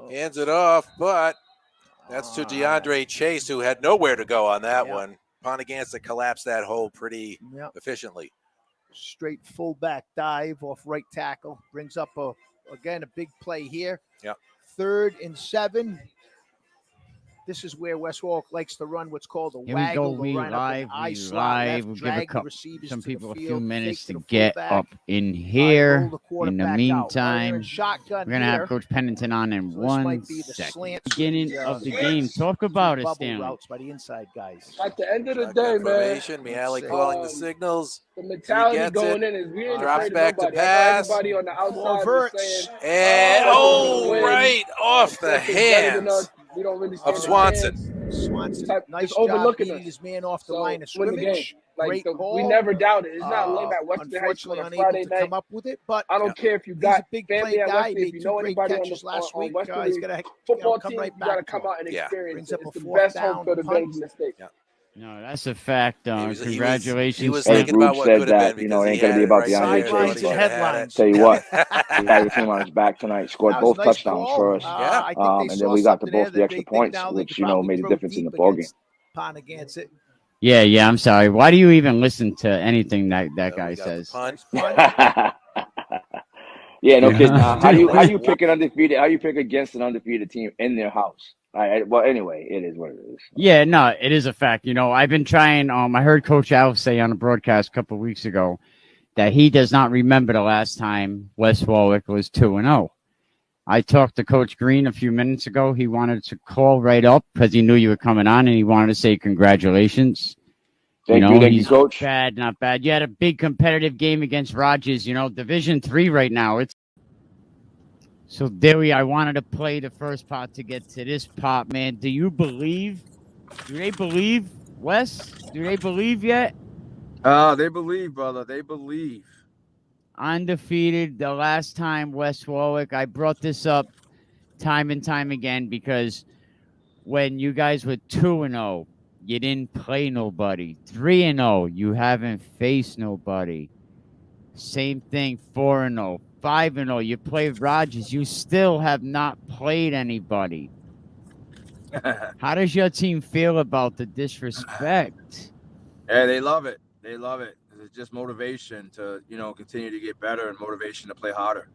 Hands it off, but that's to DeAndre Chase, who had nowhere to go on that one. Ponaganta collapsed that hole pretty efficiently. Straight fullback dive off right tackle. Brings up, again, a big play here. Yep. 3rd and 7. This is where West Warwick likes to run what's called a waggle. We line live, up an I we slot live. left, We'll give drag the receivers some to people the a few field, minutes to to the get fullback. up in here. Roll the In the quarterback meantime, out. Shotgun we're going to here. have Coach Pennington on in So 1 might be the second. slant Beginning of the game. Talk about it, bubble Stanley. routes by the inside guys. At the end of the Shotgun day, man, formation, Miele calling the signals. the mentality gets going it. in is we ain't Drops afraid back of nobody. to I know pass. everybody on the outside is saying, And right off the hands we don't really of Swanson. Nice job overlooking beating us. his man off the So, line of win the game. scrimmage. Like, Great call. we never doubt it. It's not lame at Western High School Unfortunately, on a unable Friday to night. come up with it, but I don't care if you he's got a big family play at guy. Western. Made If you 2 know great anybody catches last week. Western He's gonna football come team, right you back. got to come out and Yeah. experience Brings it. up It's a the 4th best down home field advantage in the state. No, that's a fact. Congratulations. He was Stanley. thinking about what could have been because it he ain't going to had be it about right DeAndre there. Sidelines Chase. and He had headlines. Tell you what, he had the team on his back tonight. Scored That was both a nice touchdowns call. for us. I think they And saw then we got the something there both the that extra they think points, now they which, could probably made a throw difference in deep the ballgame. against Ponaganta. Yeah, I'm sorry. Why do you even listen to anything that guy says? Yeah, no kidding. How do you pick an undefeated? How you pick against an undefeated team in their house? Well, anyway, it is what it is. Yeah, no, it is a fact. I've been trying. I heard Coach Al say on a broadcast a couple of weeks ago that he does not remember the last time West Warwick was 2-0. I talked to Coach Green a few minutes ago. He wanted to call right up because he knew you were coming on, and he wanted to say congratulations. Thank you, Coach. Not bad. You had a big competitive game against Rogers. Division 3 right now. So, Dewey, I wanted to play the first part to get to this part, man. Do they believe, Wes? Do they believe yet? They believe, brother. They believe. Undefeated the last time West Warwick. I brought this up time and time again because when you guys were 2-0, you didn't play nobody. 3-0, you haven't faced nobody. Same thing, 4-0. 5-0, you played Rogers. You still have not played anybody. How does your team feel about the disrespect? Yeah, they love it. They love it. It's just motivation to, continue to get better and motivation to play harder.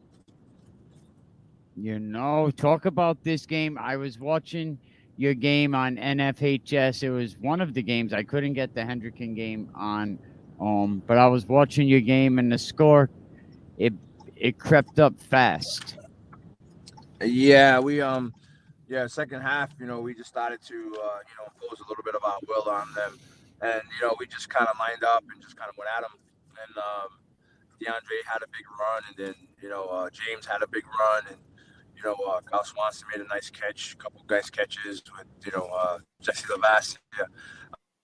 Talk about this game. I was watching your game on NFHS. It was one of the games. I couldn't get the Hendricken game on, but I was watching your game and the score, it crept up fast. Yeah, we second half, we just started to impose a little bit of our will on them, and we just kind of lined up and just kind of went at them. And DeAndre had a big run, and then James had a big run, and Kyle Swanson made a nice catch, a couple of nice catches with Jesse Lavassi. Yeah.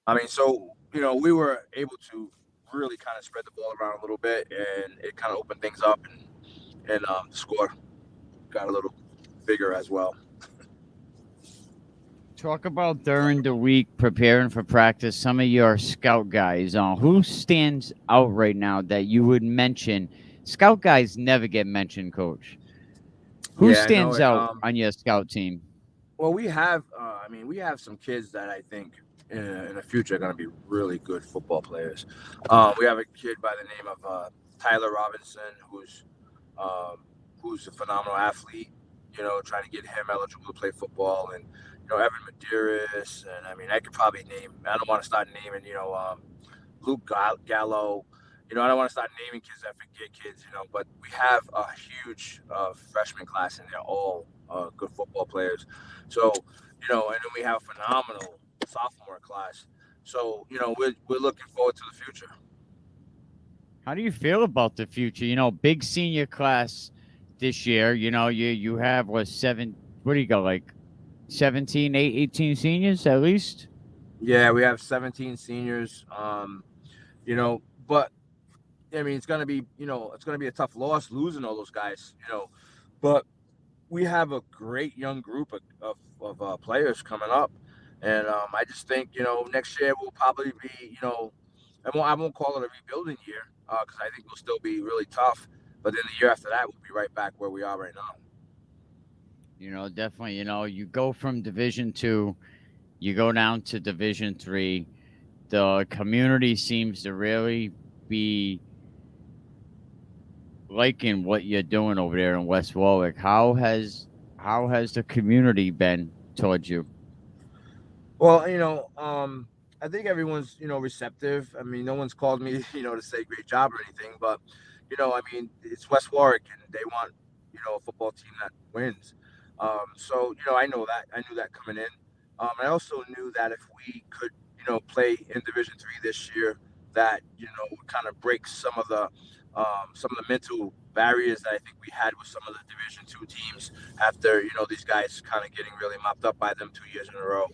I mean, so we were able to really kind of spread the ball around a little bit, and it kind of opened things up, and the score got a little bigger as well. Talk about during the week preparing for practice, some of your scout guys. Who stands out right now that you would mention? Scout guys never get mentioned, Coach. Who stands out on your scout team? Well, we have some kids that I think in the future are going to be really good football players. We have a kid by the name of Tyler Robinson, who's a phenomenal athlete. Trying to get him eligible to play football, and Evan Medeiros, and I could probably name. I don't want to start naming. Luke Gallo. I don't want to start naming kids that forget kids. But we have a huge freshman class, and they're all good football players. So and then we have a phenomenal sophomore class. So we're looking forward to the future. How do you feel about the future? Big senior class this year. You have what do you got, like 17, 18 seniors at least? Yeah, we have 17 seniors. But I mean, it's gonna be a tough loss losing all those guys. But we have a great young group of players coming up, and I just think next year will probably be I won't call it a rebuilding year because I think we'll still be really tough. But then the year after that, we'll be right back where we are right now. Definitely. You go from Division 2, you go down to Division 3. The community seems to really be liking what you're doing over there in West Warwick. How has the community been towards you? Well, I think everyone's, receptive. I mean, no one's called me, to say great job or anything, but, it's West Warwick and they want, a football team that wins. So, I know that. I knew that coming in. I also knew that if we could, play in Division 3 this year, that, would kind of break some of the mental barriers that I think we had with some of the Division 2 teams after, these guys kind of getting really mopped up by them 2 years in a row.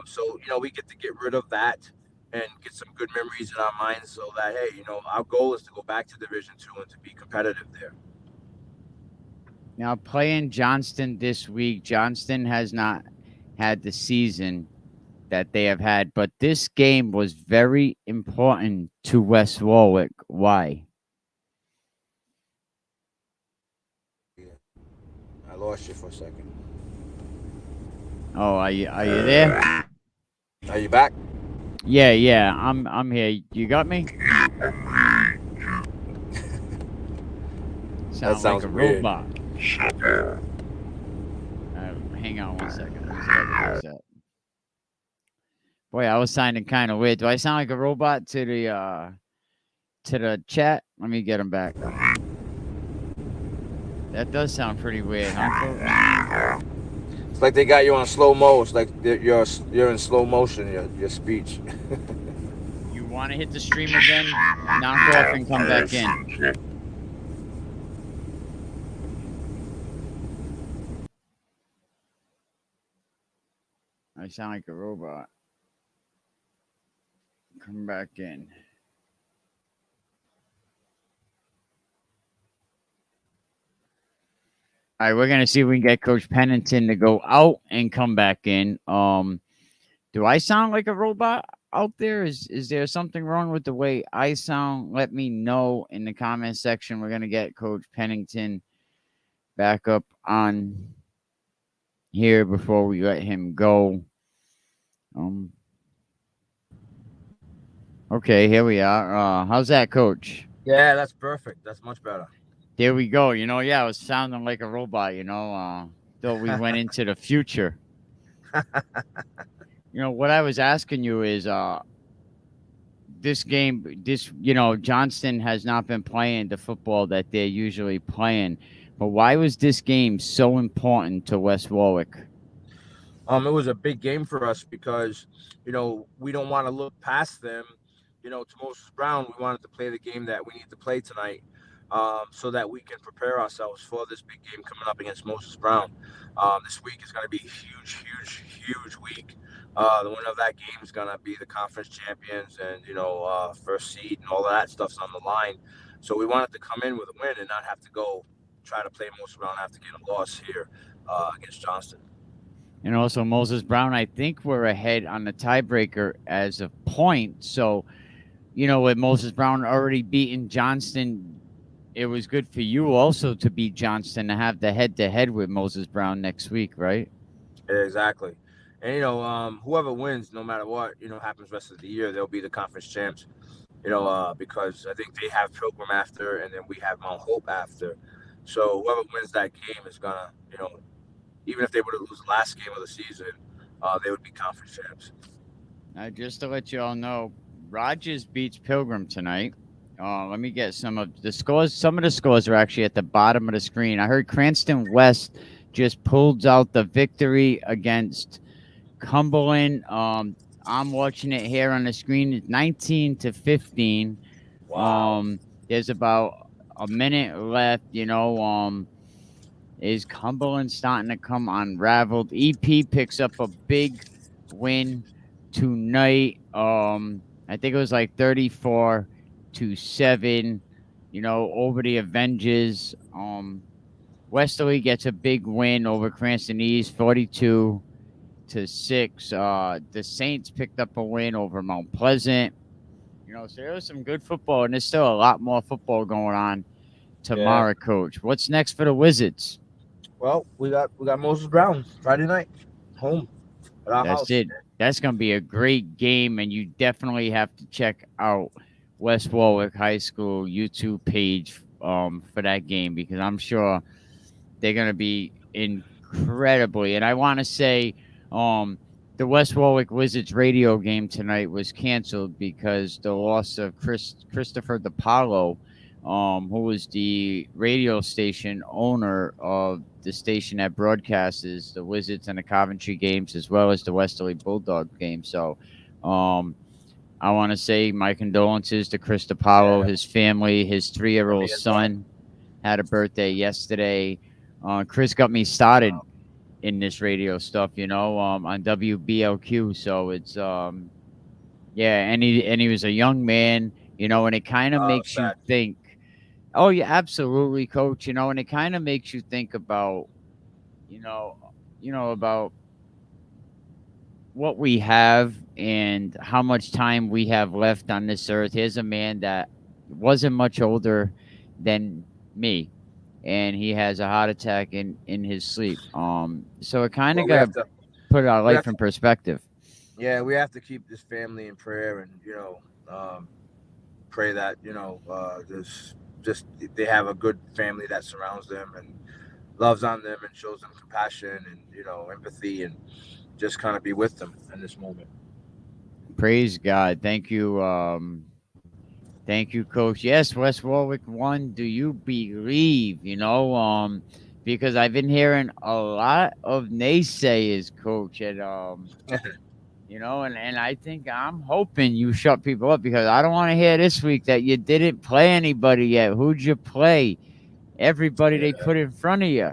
So, we get to get rid of that and get some good memories in our minds so that, hey, our goal is to go back to Division 2 and to be competitive there. Now, playing Johnston this week, Johnston has not had the season that they have had, but this game was very important to West Warwick. Why? I lost you for a second. Oh, are you there? Are you back? Yeah, I'm here. You got me? That sounds like a weird. robot. Hang on one second. Let's fix that. Boy, I was sounding kind of weird. Do I sound like a robot to the chat? Let me get him back. That does sound pretty weird, huh? It's like they got you on slow mo. It's like you're in slow motion. Your speech. You want to hit the stream again? Knock off and come back in. I sound like a robot. Come back in. All right, we're gonna see if we can get Coach Pennington to go out and come back in. Do I sound like a robot out there? Is there something wrong with the way I sound? Let me know in the comment section. We're gonna get Coach Pennington back up on here before we let him go. Okay, here we are. How's that, Coach? Yeah, that's perfect. That's much better. There we go. I was sounding like a robot, though we went into the future. What I was asking you is Johnston has not been playing the football that they're usually playing. But why was this game so important to West Warwick? It was a big game for us because, we don't want to look past them, to Moses Brown. We wanted to play the game that we need to play tonight. So that we can prepare ourselves for this big game coming up against Moses Brown. This week is going to be a huge week. The winner of that game is going to be the conference champions and, first seed and all of that stuff's on the line. So we wanted to come in with a win and not have to go try to play Moses Brown after getting a loss here against Johnston. And also Moses Brown, I think we're ahead on the tiebreaker as a point. So, with Moses Brown already beating Johnston, it was good for you also to beat Johnston to have the head-to-head with Moses Brown next week, right? Exactly. And, whoever wins, no matter what, happens rest of the year, they'll be the conference champs, because I think they have Pilgrim after, and then we have Mount Hope after. So whoever wins that game is going to, even if they were to lose the last game of the season, they would be conference champs. Just to let you all know, Rogers beats Pilgrim tonight. Let me get some of the scores. Some of the scores are actually at the bottom of the screen. I heard Cranston West just pulled out the victory against Cumberland. I'm watching it here on the screen. It's 19-15. Wow. There's about a minute left. Is Cumberland starting to come unraveled? EP picks up a big win tonight. I think it was like 34-7, over the Avengers. Westerly gets a big win over Cranston East, 42-6. The Saints picked up a win over Mount Pleasant. So there was some good football, and there's still a lot more football going on tomorrow, Coach. What's next for the Wizards? Well, we got Moses Brown Friday night, home at our That's house. it. That's going to be a great game, and you definitely have to check out West Warwick High School YouTube page for that game, because I'm sure they're going to be incredibly. And I want to say the West Warwick Wizards radio game tonight was canceled because the loss of Christopher DiPaolo, who was the radio station owner of the station that broadcasts the Wizards and the Coventry games, as well as the Westerly Bulldog game. So I want to say my condolences to Chris DiPaolo, his family. His 3-year-old son had a birthday yesterday. Chris got me started in this radio stuff, on WBLQ. So it's and he was a young man, and it kind of makes you think. Oh yeah, absolutely, Coach. And it kind of makes you think about, about what we have and how much time we have left on this earth. Here's a man that wasn't much older than me, and he has a heart attack in his sleep. So it kind of got to put our life in perspective. Yeah, we have to keep this family in prayer, and pray that just they have a good family that surrounds them and loves on them and shows them compassion and empathy, and just kind of be with them in this moment. Praise God. Thank you. Thank you, Coach. Yes, West Warwick won. Do you believe? Because I've been hearing a lot of naysayers, Coach, and and I think I'm hoping you shut people up, because I don't want to hear this week that you didn't play anybody yet. Who'd you play? Everybody they put in front of you.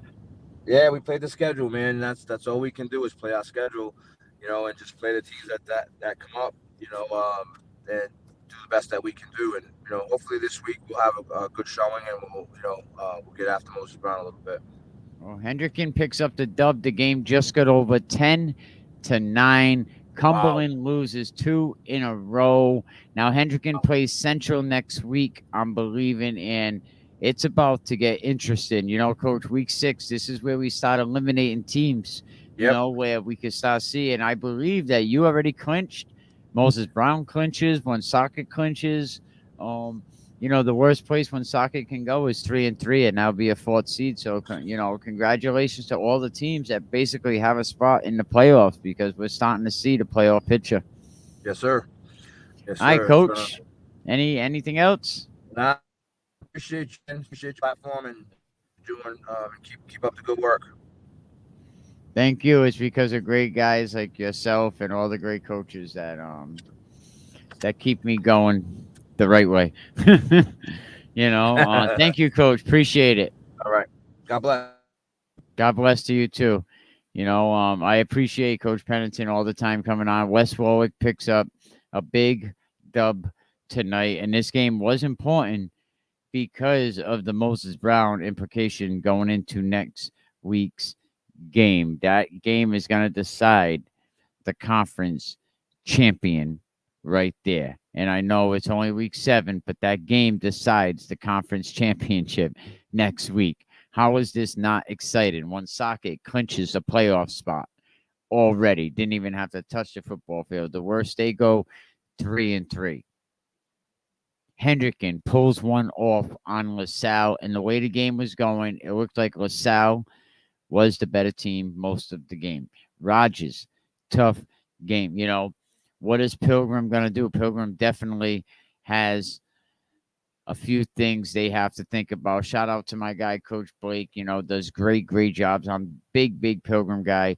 Yeah, we played the schedule, man. That's all we can do is play our schedule, and just play the teams that come up, and do the best that we can do. And hopefully this week we'll have a good showing, and we'll get after Moses Brown a little bit. Well, Hendricken picks up the dub. The game just got over 10-9. Cumberland loses 2 in a row. Now Hendricken plays Central next week, I'm believing, and it's about to get interesting. Coach, week 6, this is where we start eliminating teams, where we can start seeing. I believe that you already clinched. Moses Brown clinches. Woonsocket clinches. The worst place Woonsocket can go is 3-3, and that'll be a 4th seed. So, congratulations to all the teams that basically have a spot in the playoffs, because we're starting to see the playoff picture. Yes, sir. Yes, sir. All right, Coach. Anything else? Nah. Appreciate your platform and doing keep up the good work. Thank you. It's because of great guys like yourself and all the great coaches that keep me going the right way. Thank you, Coach. Appreciate it. All right. God bless. God bless to you too. I appreciate Coach Pennington all the time coming on. West Warwick picks up a big dub tonight, and this game was important because of the Moses Brown implication going into next week's game. That game is going to decide the conference champion right there. And I know it's only week 7, but that game decides the conference championship next week. How is this not exciting? Woonsocket clinches a playoff spot already. Didn't even have to touch the football field. The worst, they go 3-3. Hendricken pulls one off on LaSalle, and the way the game was going, it looked like LaSalle was the better team most of the game. Rogers, tough game. What is Pilgrim going to do? Pilgrim definitely has a few things they have to think about. Shout out to my guy, Coach Blake, does great jobs. I'm big Pilgrim guy.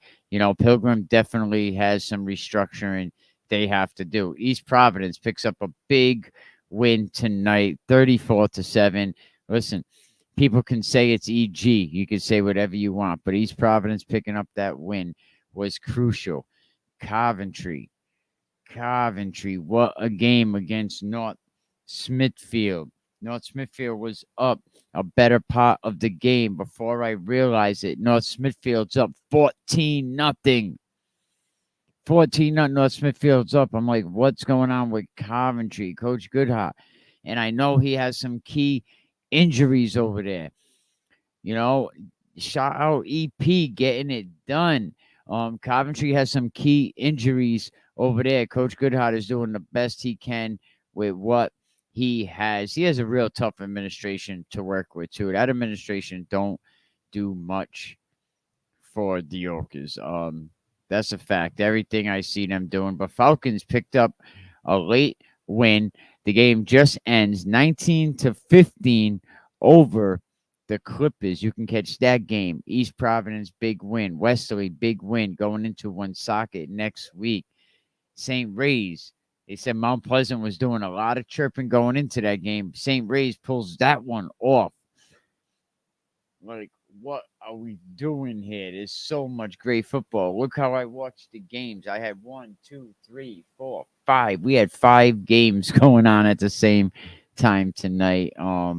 Pilgrim definitely has some restructuring they have to do. East Providence picks up a big win tonight, 34-7. Listen, people can say it's EG. You can say whatever you want, but East Providence picking up that win was crucial. Coventry, what a game against North Smithfield. North Smithfield was up a better part of the game before I realized it. North Smithfield's up 14-0. 14-0. North Smithfield's up. I'm like, what's going on with Coventry? Coach Goodhart. And I know he has some key injuries over there. shout out EP getting it done. Coventry has some key injuries over there. Coach Goodhart is doing the best he can with what he has. He has a real tough administration to work with too. That administration don't do much for the Yorkers. That's a fact. Everything I see them doing. But Falcons picked up a late win. The game just ends 19-15 over the Clippers. You can catch that game. East Providence, big win. Westerly, big win going into Woonsocket next week. St. Ray's, they said Mount Pleasant was doing a lot of chirping going into that game. St. Ray's pulls that one off. Like, what are we doing here? There's so much great football. Look how I watched the games. I had 1, 2, 3, 4, 5. We had 5 games going on at the same time tonight. I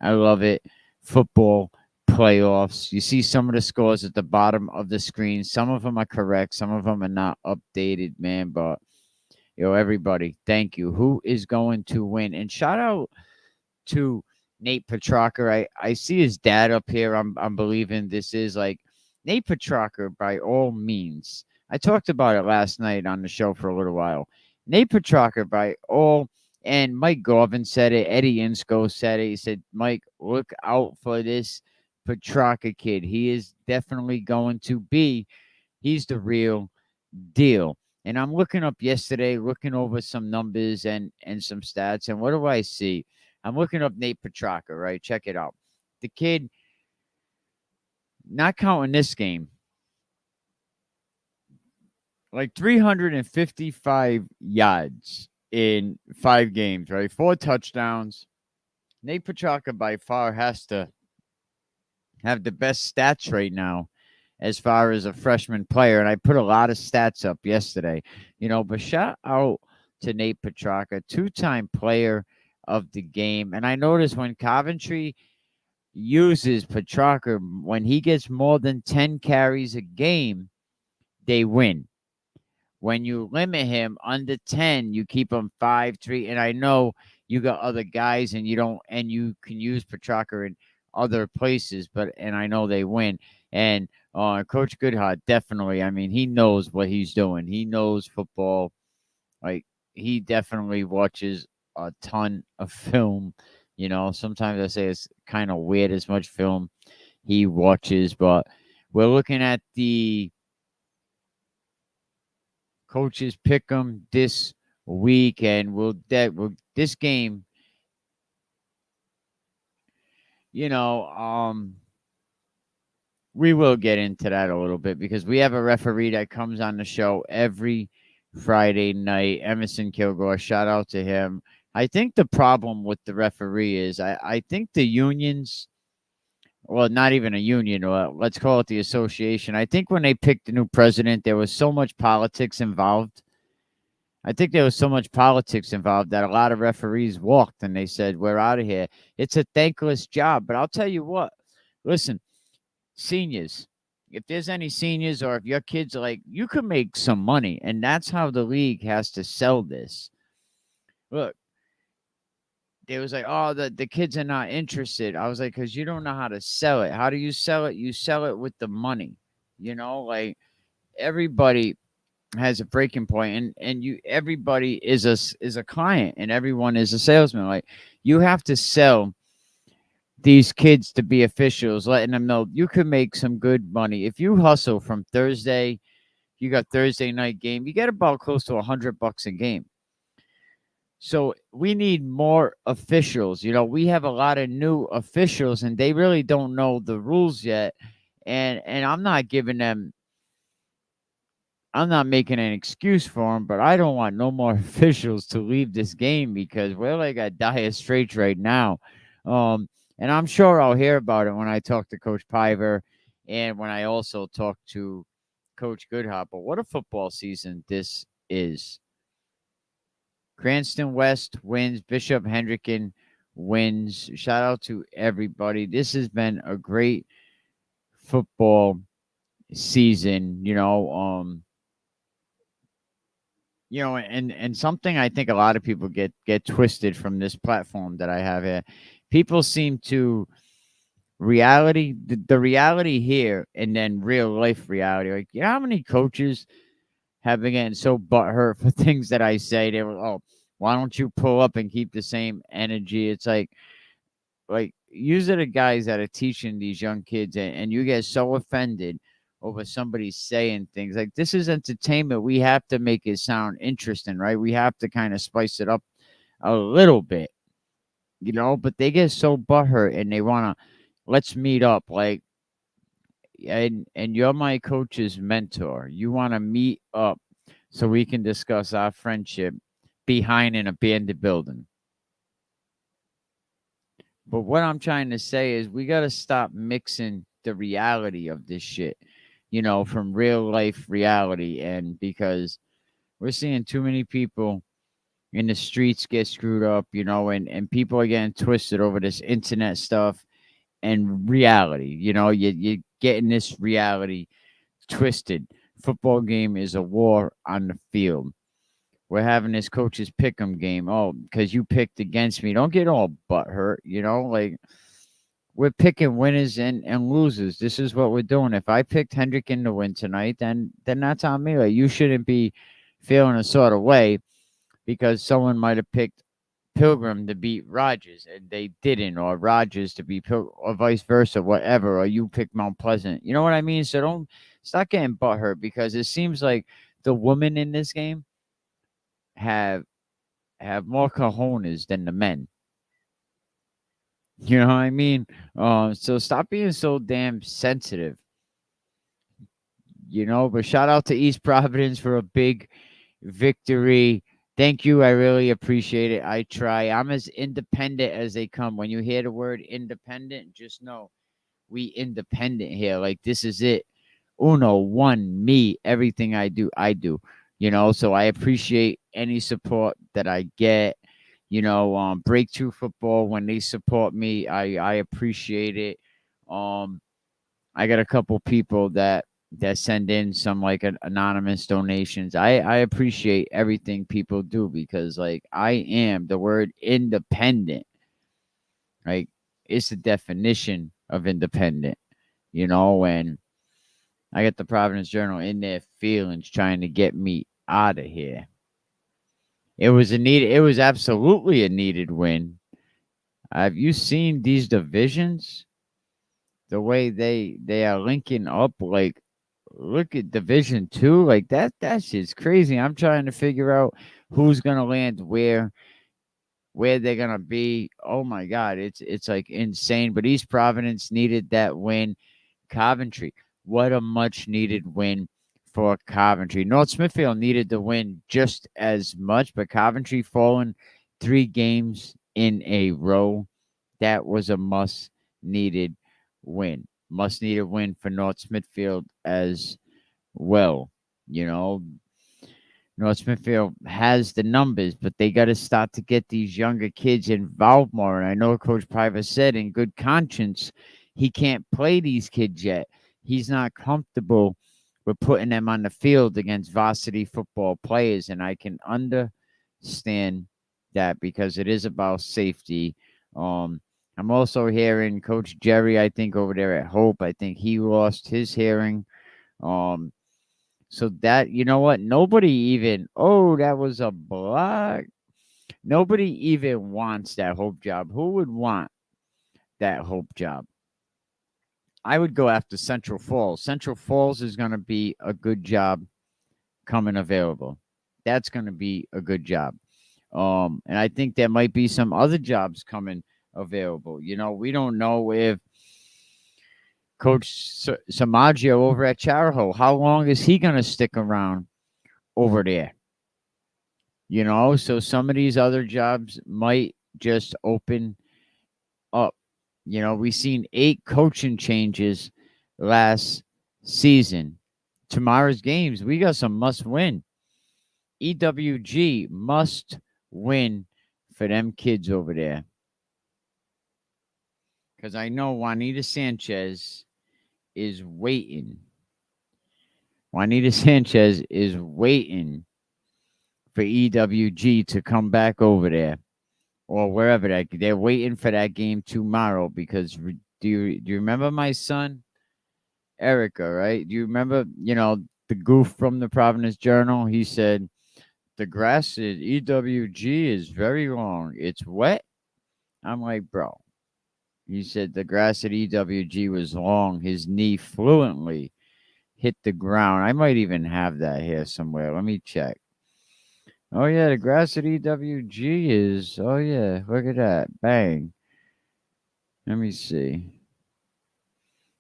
love it. Football playoffs. You see some of the scores at the bottom of the screen. Some of them are correct. Some of them are not updated, man. But, everybody, thank you. Who is going to win? And shout out to Nate Petrarca. I see his dad up here. I'm believing this is like Nate Petrarca by all means. I talked about it last night on the show for a little while. Nate Petrarca by all, and Mike Garvin said it. Eddie Insko said it. He said, Mike, look out for this Petrarca kid. He is definitely going to be. He's the real deal. And I'm looking up yesterday, looking over some numbers and some stats. And what do I see? I'm looking up Nate Petrarca, right? Check it out. The kid, not counting this game, like 355 yards in 5 games, right? 4 touchdowns. Nate Petrarca by far has to have the best stats right now as far as a freshman player. And I put a lot of stats up yesterday, but shout out to Nate Petrarca, 2-time player of the game. And I noticed when Coventry uses Petrarca, when he gets more than 10 carries a game, they win. When you limit him under 10, you keep him 5, 3. And I know you got other guys and you can use Petrarca in other places, and I know they win. And Coach Goodhart, definitely, I mean, he knows what he's doing. He knows football. Like, he definitely watches a ton of film. Sometimes I say it's kind of weird as much film he watches, but we're looking at the coaches pick 'em this week, and this game, we will get into that a little bit because we have a referee that comes on the show every Friday night, Emerson Kilgore. Shout out to him. I think the problem with the referee is I think the unions, well, not even a union, or let's call it the association. I think when they picked the new president, there was so much politics involved. I think there was so much politics involved that a lot of referees walked and they said, we're out of here. It's a thankless job. But I'll tell you what, listen, seniors, if there's any seniors or if your kids are like, you could make some money. And that's how the league has to sell this. Look, they was like, oh, the kids are not interested. I was like, because you don't know how to sell it. How do you sell it? You sell it with the money. Like everybody has a breaking point, and everybody is a client, and everyone is a salesman. Like, you have to sell these kids to be officials, letting them know you can make some good money if you hustle from Thursday. You got Thursday night game, you get about close to $100 a game. So we need more officials. We have a lot of new officials, and they really don't know the rules yet. And I'm not giving them. I'm not making an excuse for them, but I don't want no more officials to leave this game because we're like at dire straits right now. And I'm sure I'll hear about it when I talk to Coach Piver and when I also talk to Coach Goodhart. But what a football season this is. Cranston West wins. Bishop Hendricken wins. Shout out to everybody. This has been a great football season, and something I think a lot of people get twisted from this platform that I have here. People seem to reality, the reality here, and then real life reality. Like, you know how many coaches have been getting so butthurt for things that I say? They were, oh, why don't you pull up and keep the same energy? It's like use it the guys that are teaching these young kids, and you get so offended over somebody saying things like, this is entertainment. We have to make it sound interesting, right? We have to kind of spice it up a little bit, but they get so butthurt and they want to, let's meet up. Like, and you're my coach's mentor. You want to meet up so we can discuss our friendship behind an abandoned building. But what I'm trying to say is we got to stop mixing the reality of this shit, from real life reality. And because we're seeing too many people in the streets get screwed up, and people are getting twisted over this internet stuff and reality. You're getting this reality twisted. Football game is a war on the field. We're having this coach's pick'em game. Oh, because you picked against me. Don't get all butthurt, like we're picking winners and losers. This is what we're doing. If I picked Hendricken to win tonight, then that's on me. Like, you shouldn't be feeling a sort of way because someone might have picked Pilgrim to beat Rogers and they didn't, or Rogers to beat Pilgrim, or vice versa, whatever, or you picked Mount Pleasant. You know what I mean? So don't stop getting butthurt, because it seems like the women in this game have more cojones than the men. You know what I mean? So stop being so damn sensitive. But shout out to East Providence for a big victory. Thank you. I really appreciate it. I try. I'm as independent as they come. When you hear the word independent, just know we independent here. Like, this is it. Uno, one, me. Everything I do. So I appreciate any support that I get. Breakthrough Football, when they support me, I appreciate it. I got a couple people that send in some anonymous donations. I appreciate everything people do, because I am the word independent. Like, it's the definition of independent, and I got the Providence Journal in their feelings trying to get me out of here. It was absolutely a needed win. Have you seen these divisions? The way they are linking up, like, look at Division 2, like that shit's crazy. I'm trying to figure out who's gonna land where they're gonna be. Oh my God, it's like insane. But East Providence needed that win. Coventry, what a much needed win for Coventry. North Smithfield needed the win just as much, but Coventry falling 3 games in a row. That was a must needed win. Must needed win for North Smithfield as well. North Smithfield has the numbers, but they got to start to get these younger kids involved more. And I know Coach Piva said in good conscience he can't play these kids yet. He's not comfortable with putting them on the field against varsity football players. And I can understand that, because it is about safety. I'm also hearing Coach Jerry, I think, over there at Hope, I think he lost his hearing. So that, you know what? Nobody even, that was a block. Nobody even wants that Hope job. Who would want that Hope job? I would go after Central Falls. Central Falls is going to be a good job coming available. That's going to be a good job. And I think there might be some other jobs coming available. We don't know if Coach Samaggio over at Charahoe, how long is he going to stick around over there? So some of these other jobs might just open up. We've seen 8 coaching changes last season. Tomorrow's games, we got some must win. EWG must win for them kids over there. Because I know Juanita Sanchez is waiting. Juanita Sanchez is waiting for EWG to come back over there, or wherever they're waiting for that game tomorrow, because do you remember my son, Erica, right? Do you remember, the goof from the Providence Journal? He said, the grass at EWG is very long. It's wet. I'm like, bro. He said the grass at EWG was long. His knee fluently hit the ground. I might even have that here somewhere. Let me check. Oh, yeah, the grass at EWG is, oh, yeah, look at that. Bang. Let me see.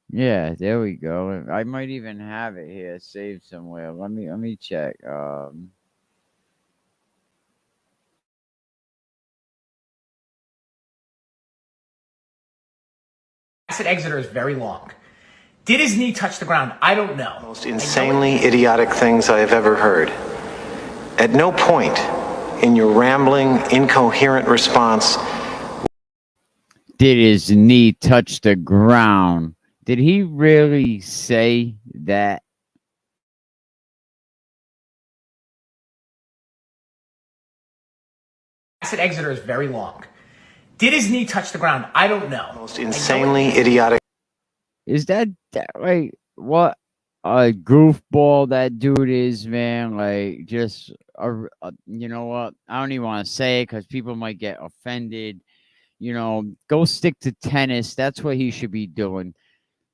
Yeah, there we go. I might even have it here saved somewhere. Let me check. At Exeter is very long. Did his knee touch the ground? I don't know. Most insanely idiotic things I have ever heard. At no point in your rambling, incoherent response did his knee touch the ground. Did he really say that? At Exeter is very long. Did his knee touch the ground? I don't know. Most insanely idiotic. Is that like what a goofball that dude is, man? Like, just you know what? I don't even want to say it because people might get offended. Go stick to tennis. That's what he should be doing.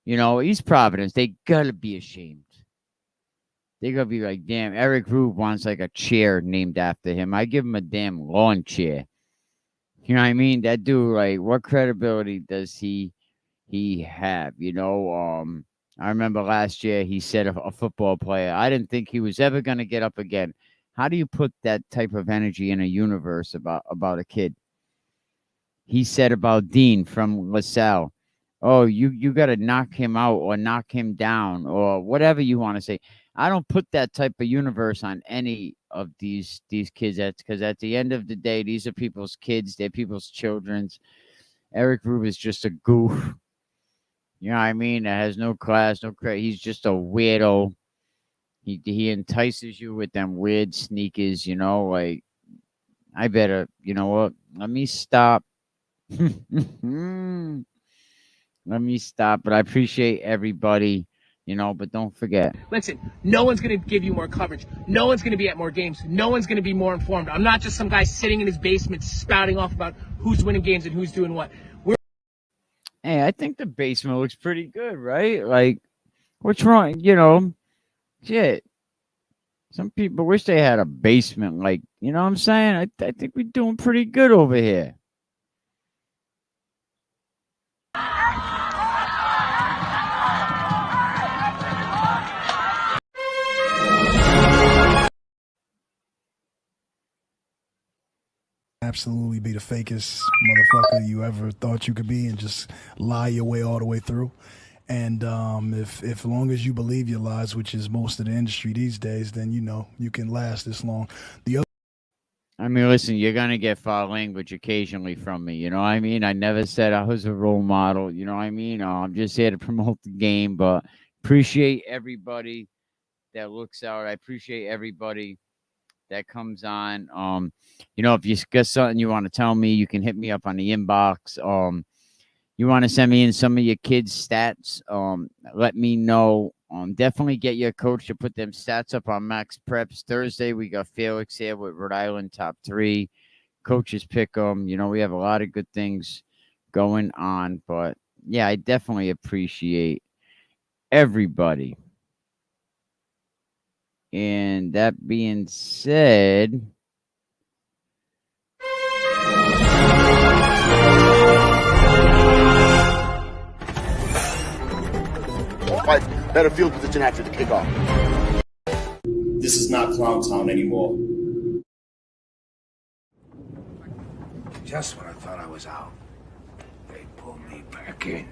He's Providence. They gotta be ashamed. They gotta be like, damn, Eric Rube wants like a chair named after him. I give him a damn lawn chair. You know what I mean? That dude, like, what credibility does he have? I remember last year he said a football player, I didn't think he was ever gonna get up again. How do you put that type of energy in a universe about a kid? He said about Dean from LaSalle, oh, you got to knock him out or knock him down or whatever you want to say. I don't put that type of universe on any of these kids. That's because at the end of the day, these are people's kids. They're people's children's. Eric Rube is just a goof. You know what I mean? That has no class, no credit. He's just a weirdo. He entices you with them weird sneakers, like, I better, you know what? Let me stop. Let me stop, but I appreciate everybody, but don't forget. Listen, no one's going to give you more coverage. No one's going to be at more games. No one's going to be more informed. I'm not just some guy sitting in his basement spouting off about who's winning games and who's doing what. Hey, I think the basement looks pretty good, right? Like, what's wrong? Shit. Some people wish they had a basement. Like, you know what I'm saying? I think we're doing pretty good over here. Absolutely be the fakest motherfucker you ever thought you could be and just lie your way all the way through. And if long as you believe your lies, which is most of the industry these days, then you can last this long. I mean, listen, you're going to get foul language occasionally from me. You know what I mean? I never said I was a role model. You know what I mean? I'm just here to promote the game, but appreciate everybody that looks out. I appreciate everybody that comes on. If you got something you want to tell me, you can hit me up on the inbox. You want to send me in some of your kids' stats, let me know. Definitely get your coach to put them stats up on Max Preps. Thursday, we got Felix here with Rhode Island top 3. Coaches pick them. We have a lot of good things going on. But, yeah, I definitely appreciate everybody. And that being said, better field position after the kickoff. This is not Clown Town anymore. Just when I thought I was out, they pulled me back in.